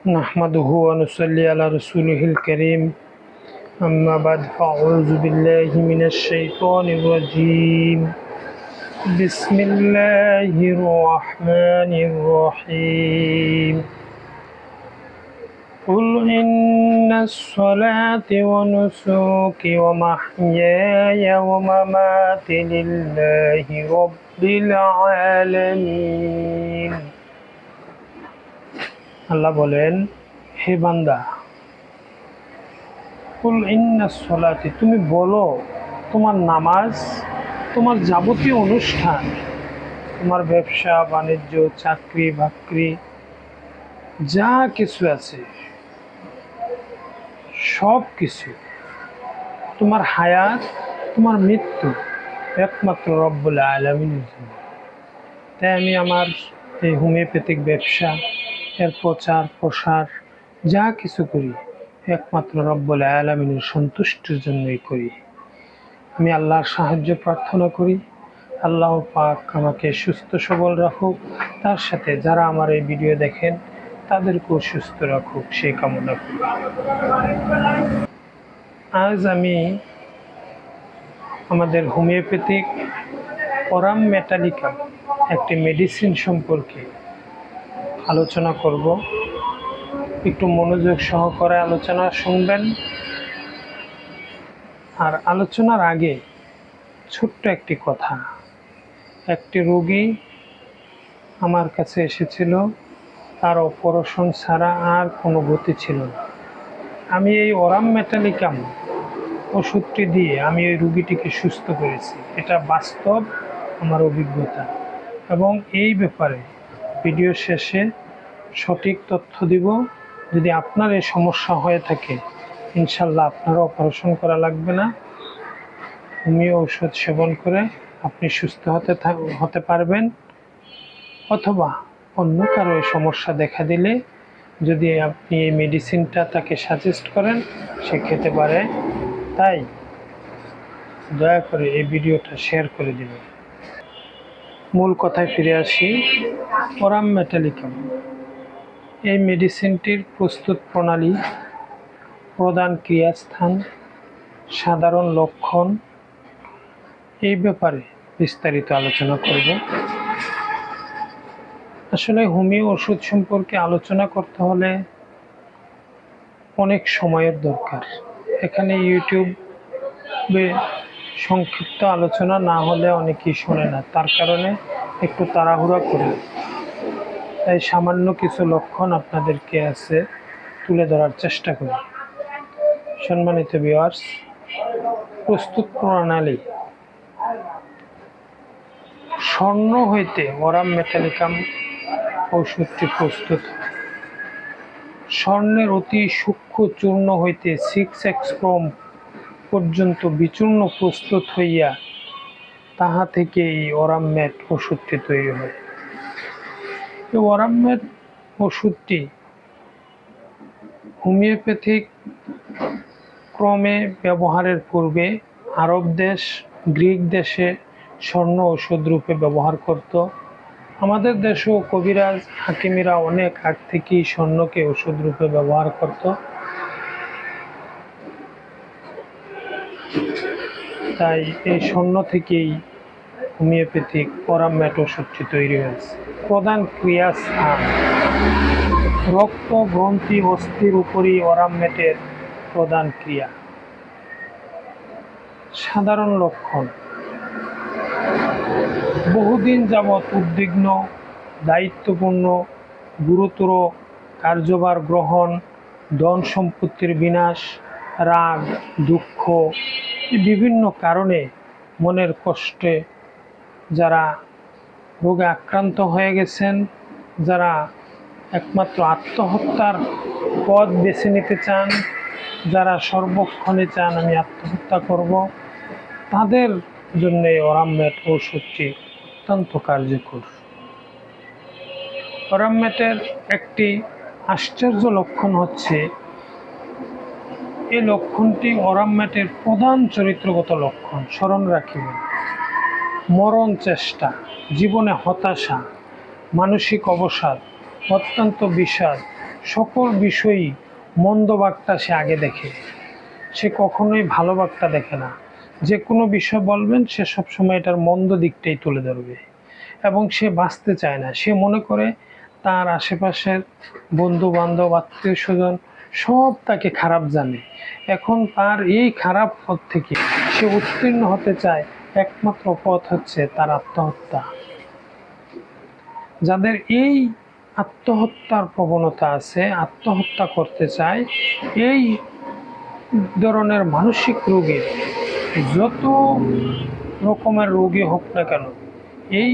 نحمده ونصلي على رسوله الكريم أما بعد فأعوذ بالله من الشيطان الرجيم بسم الله الرحمن الرحيم قل إن الصلاة ونسكي ومحياي ومماتي لله رب العالمين। আল্লাহ বলেন, হে বান্দা, কুল ইন্নাস সলাতি, তুমি বলো তোমার নামাজ, তোমার যাবতীয় অনুষ্ঠান, তোমার ব্যবসা বাণিজ্য, চাকরি বাকরি, যা কিছু আছে সব কিছু, তোমার হায়াত, তোমার মৃত্যু একমাত্র রব্বুল আলামিনের জন্য। তাই আমি আমার এই হোমিওপ্যাথিক ব্যবসা, এর প্রচার প্রসার যা কিছু করি একমাত্র রব্বুল আলামিনের সন্তুষ্টির জন্যই করি। আমি আল্লাহর সাহায্য প্রার্থনা করি, আল্লাহ পাক আমাকে সুস্থ সবল রাখুক, তার সাথে যারা আমার এই ভিডিও দেখেন তাদেরকেও সুস্থ রাখুক সেই কামনা করি। আজ আমি আমাদের হোমিওপ্যাথিক অরাম মেটালিকাম একটি মেডিসিন সম্পর্কে আলোচনা করব। একটু মনোযোগ সহকারে আলোচনা শুনবেন। আর আলোচনার আগে ছোট্ট একটি কথা। একটি রোগী আমার কাছে এসেছিল, তার অপারেশন ছাড়া আর কোনো গতি ছিল না। আমি এই অরাম মেটালিকাম ওষুধটি দিয়ে আমি এই রোগীটিকে সুস্থ করেছি। এটা বাস্তব আমার অভিজ্ঞতা, এবং এই ব্যাপারে ভিডিও শেষে সঠিক তথ্য দিব। যদি আপনার এই সমস্যা হয়ে থাকে, ইনশাল্লাহ আপনারও অপারেশন করা লাগবে না। হোমিও ঔষধ সেবন করে আপনি সুস্থ হতে পারবেন। অথবা অন্য কারো এই সমস্যা দেখা দিলে যদি আপনি এই মেডিসিনটা তাকে সাজেস্ট করেন, সে খেতে পারে। তাই দয়া করে এই ভিডিওটা শেয়ার করে দিবেন। মূল কথায় ফিরে আসি। অরাম মেটালিকাম এই মেডিসিনটির প্রস্তুত প্রণালী, প্রদান ক্রিয়াস্থান, সাধারণ লক্ষণ, এই ব্যাপারে বিস্তারিত আলোচনা করব। আসলে হোমিও ওষুধ সম্পর্কে আলোচনা করতে হলে অনেক সময়ের দরকার। এখানে ইউটিউবে সংক্ষিপ্ত আলোচনা না হলে অনেকেই শোনে না, তার কারণে একটু তাড়াহুড়া করি। তাই সামান্য কিছু লক্ষণ আপনাদেরকে তুলে ধরার চেষ্টা করি। সম্মানিত ভিউয়ার্স, প্রস্তুত প্রণালী। স্বর্ণ হইতে অরাম মেটালিকাম ঔষধটি প্রস্তুত হয়। স্বর্ণের অতি সূক্ষ্ম চূর্ণ হইতে 6x পর্যন্ত বিচূর্ণ প্রস্তুত হইয়া তাহা থেকে এই অরাম ম্যাট ওষুধটি তৈরি হয়। এই অরাম ম্যাট ওষুধটি হোমিওপ্যাথিক ক্রমে ব্যবহারের পূর্বে আরব দেশ, গ্রিক দেশে স্বর্ণ ওষুধ রূপে ব্যবহার করত। আমাদের দেশেও কবিরাজ হাকিমিরা অনেক আগ থেকেই স্বর্ণকে ওষুধ রূপে ব্যবহার করত। তাই এই স্বর্ণ থেকেই হোমিওপ্যাথিক অরাম ম্যাট ওষুধটি তৈরি হয়েছে। প্রধান ক্রিয়াস্থান: রক্ত, গ্রন্থি, অস্থির উপরই অরাম ম্যাটের প্রধান ক্রিয়া। সাধারণ লক্ষণ: বহুদিন যাবৎ উদ্বিগ্ন, দায়িত্বপূর্ণ, গুরুতর কার্যভার গ্রহণ, ধন সম্পত্তির বিনাশ, রাগ, দুঃখ, বিভিন্ন কারণে মনের কষ্টে যারা রোগে আক্রান্ত হয়ে গেছেন, যারা একমাত্র আত্মহত্যার পথ বেছে নিতে চান, যারা সর্বক্ষণে চান আমি আত্মহত্যা করব, তাদের জন্য এই অরাম ম্যাট ওষুধটি অত্যন্ত কার্যকর। অরাম ম্যাটের একটি আশ্চর্য লক্ষণ হচ্ছে, এই লক্ষণটি অরাম ম্যাটের প্রধান চরিত্রগত লক্ষণ। স্মরণ রাখিবেন: মরণ চেষ্টা, জীবনে হতাশা, মানসিক অবসাদ, অত্যন্ত বিষাদ, সকল বিষয়ই মন্দ বার্তা সে আগে দেখে, সে কখনোই ভালো বার্তা দেখে না। যে কোনো বিষয় বলবেন সে সবসময় এটার মন্দ দিকটাই তুলে ধরবে এবং সে বাঁচতে চায় না। সে মনে করে তার আশেপাশের বন্ধু বান্ধব আত্মীয় স্বজন সব তাকে খারাপ জানে। এখন তার এই খারাপ পথ থেকে সে উত্তীর্ণ হতে চায়, একমাত্র পথ হচ্ছে তার আত্মহত্যা। যাদের এই আত্মহত্যার প্রবণতা আছে, আত্মহত্যা করতে চায়, এই ধরনের মানসিক রোগীর যত রকমের রোগী হোক না কেন, এই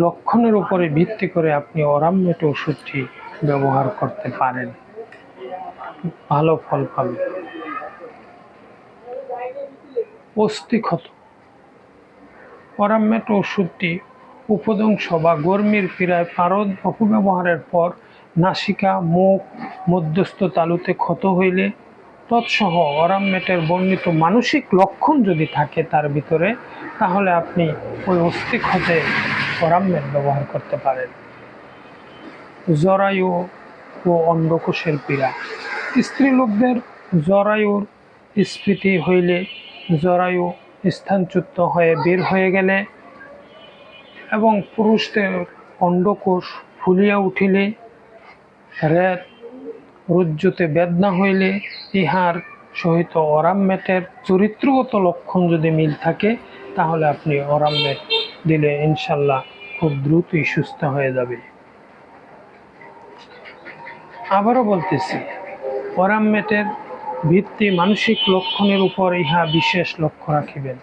লক্ষণের উপরে ভিত্তি করে আপনি অরামমেট ওষুধটি ব্যবহার করতে পারেন, ভালো ফল পাবেন। অস্থিক্ষত অরামমেট ওষুধটি উপদংশ বা গর্মির পীড়ায় পারদ অপব্যবহারের পর নাসিকা, মুখ, মধ্যস্থ তালুতে ক্ষত হইলে তৎসহ অরামমেটের বর্ণিত মানসিক লক্ষণ যদি থাকে তার ভিতরে, তাহলে আপনি ওই অস্থিক্ষতে অরামমেট ব্যবহার করতে পারেন। জরায়ু ও অন্ডকোষের পীড়া, স্ত্রীলোকদের জরায়ুর স্ফীতি হইলে, জরায়ু স্থানচ্যুত হয়ে বের হয়ে গেলে এবং পুরুষদের অন্ডকোষ ফুলিয়া উঠিলে, রেত রজ্জুতে বেদনা হইলে, ইহার সহিত অরামমেটের চরিত্রগত লক্ষণ যদি মিল থাকে, তাহলে আপনি অরামমেট দিলে ইনশাল্লাহ খুব দ্রুতই সুস্থ হয়ে যাবে। আবারও বলতেছি, অরামমেটের ভিত্তি মানসিক লক্ষণের উপর ইহা বিশেষ লক্ষ্য রাখিবেন।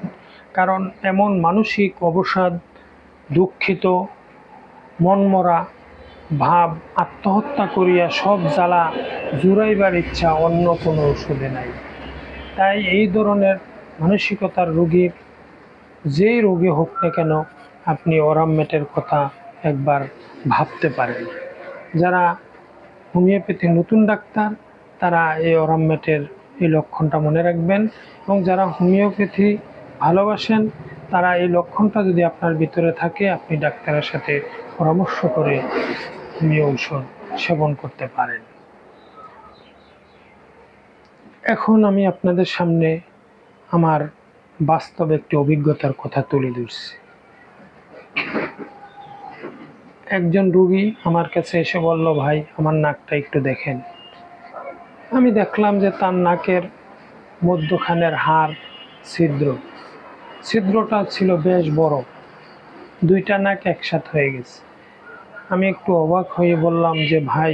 কারণ এমন মানসিক অবসাদ, দুঃখিত, মনমরা ভাব, আত্মহত্যা করিয়া সব জ্বালা জুড়াইবার ইচ্ছা অন্য কোনো ওষুধে নাই। তাই এই ধরনের মানসিকতার রোগীর যেই রোগী হোক না কেন, আপনি অরামমেটের কথা একবার ভাবতে পারেন। যারা হোমিওপ্যাথি নতুন ডাক্তার, তারা এই অরামমেটের এই লক্ষণটা মনে রাখবেন, এবং যারা হোমিওপ্যাথি ভালোবাসেন তারা এই লক্ষণটা যদি আপনার ভিতরে থাকে, আপনি ডাক্তারের সাথে পরামর্শ করে হোমিও ঔষধ সেবন করতে পারেন। এখন আমি আপনাদের সামনে আমার বাস্তব একটি অভিজ্ঞতার কথা তুলে ধরছি। একজন রোগী আমার কাছে এসে বলল, ভাই আমার নাকটা একটু দেখেন। আমি দেখলাম যে তার নাকের মধ্যখানের হাড় ছিদ্রটা ছিল বেশ বড়, দুইটা নাক একসাথে হয়ে গেছে। আমি একটু অবাক হয়ে বললাম যে, ভাই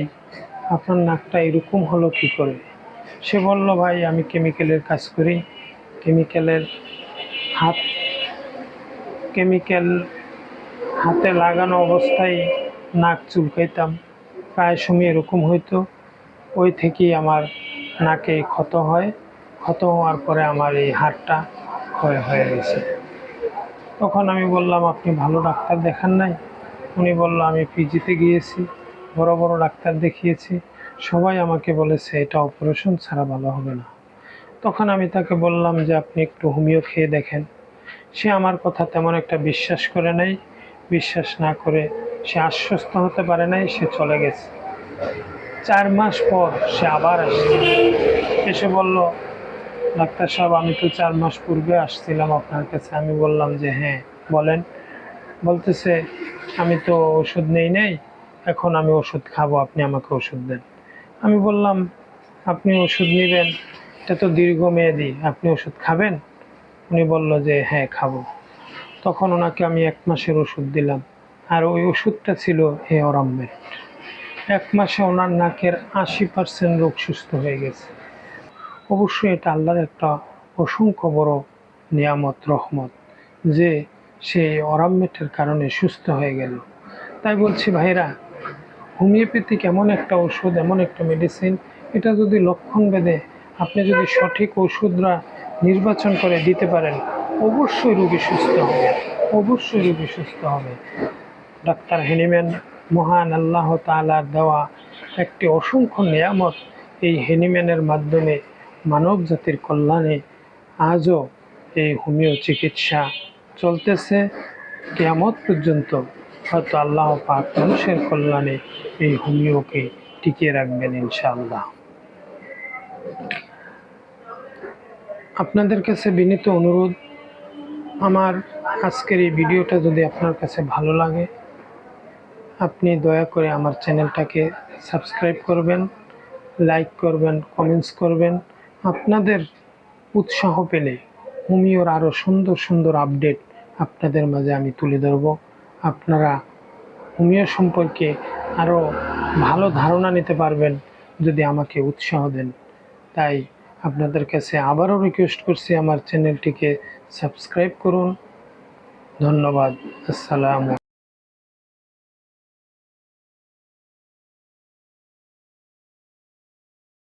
আপনার নাকটা এরকম হলো কি করে? সে বলল, ভাই আমি কেমিক্যালের কাজ করি, কেমিক্যাল হাতে লাগানো অবস্থায় নাক চুলকাইতাম, প্রায় সময় এরকম হইতো। ওই থেকেই আমার নাকে ক্ষত হয়, ক্ষত হওয়ার পরে আমার এই হাড়টা ক্ষয় হয়ে গেছে। তখন আমি বললাম, আপনি ভালো ডাক্তার দেখান নাই? উনি বলল, আমি পিজিতে গিয়েছি, বড় বড় ডাক্তার দেখিয়েছি, সবাই আমাকে বলেছে এটা অপারেশন ছাড়া ভালো হবে না। তখন আমি তাকে বললাম যে আপনি একটু হোমিও খেয়ে দেখেন। সে আমার কথা তেমন একটা বিশ্বাস করে নাই। বিশ্বাস না করে সে আশ্বস্ত হতে পারে নাই, সে চলে গেছে। 4 মাস পর সে আবার আসছে, এসে বলল, ডাক্তার সাহেব আমি তো 4 মাস পূর্বে আসছিলাম আপনার কাছে। আমি বললাম যে হ্যাঁ বলেন। বলতেছে, আমি তো ওষুধ নেই নাই, এখন আমি ওষুধ খাবো, আপনি আমাকে ওষুধ দেন। আমি বললাম, আপনি ওষুধ নেবেন, এটা তো দীর্ঘমেয়াদী, আপনি ওষুধ খাবেন? উনি বলল যে হ্যাঁ খাবো। তখন ওনাকে আমি 1 মাসের ওষুধ দিলাম, আর ওই ওষুধটা ছিল এই অরামমেট। 1 মাসে ওনার নাকের 80% রোগ সুস্থ হয়ে গেছে। অবশ্যই এটা আল্লাহর একটা অসংখ্য বড় নিয়ামত, রহমত, যে সেই অরামমেটের কারণে সুস্থ হয়ে গেল। তাই বলছি ভাইরা, হোমিওপ্যাথিক এমন একটা ওষুধ, এমন একটা মেডিসিন, এটা যদি লক্ষণ ভেদে আপনি যদি সঠিক ওষুধরা নির্বাচন করে দিতে পারেন, অবশ্যই রোগী সুস্থ হবে, অবশ্যই রোগী সুস্থ হবে। ডাক্তার হেনিম্যান, মহান আল্লাহ তাআলার দেওয়া একটি অসংখ্য নিয়ামত। এই হেনিম্যানের মাধ্যমে মানব জাতির কল্যাণে আজও এই হোমিও চিকিৎসা চলতেছে কিয়ামত পর্যন্ত। হয়তো আল্লাহ পাক মানুষের কল্যাণে এই হোমিওকে টিকিয়ে রাখবেন ইনশাআল্লাহ। আপনাদের কাছে বিনীত অনুরোধ, আমার আজকের এই ভিডিওটা যদি আপনার কাছে ভালো লাগে, আপনি দয়া করে আমার চ্যানেলটাকে সাবস্ক্রাইব করবেন, লাইক করবেন, কমেন্টস করবেন। আপনাদের উৎসাহ পেলে হোমিওর আরও সুন্দর সুন্দর আপডেট আপনাদের মাঝে আমি তুলে ধরব। আপনারা হোমিও সম্পর্কে আরও ভালো ধারণা নিতে পারবেন যদি আমাকে উৎসাহ দেন। তাই আপনাদের কাছে আবারও রিকোয়েস্ট করছি, আমার চ্যানেলটিকে সাবস্ক্রাইব করুন। ধন্যবাদ। আসসালামু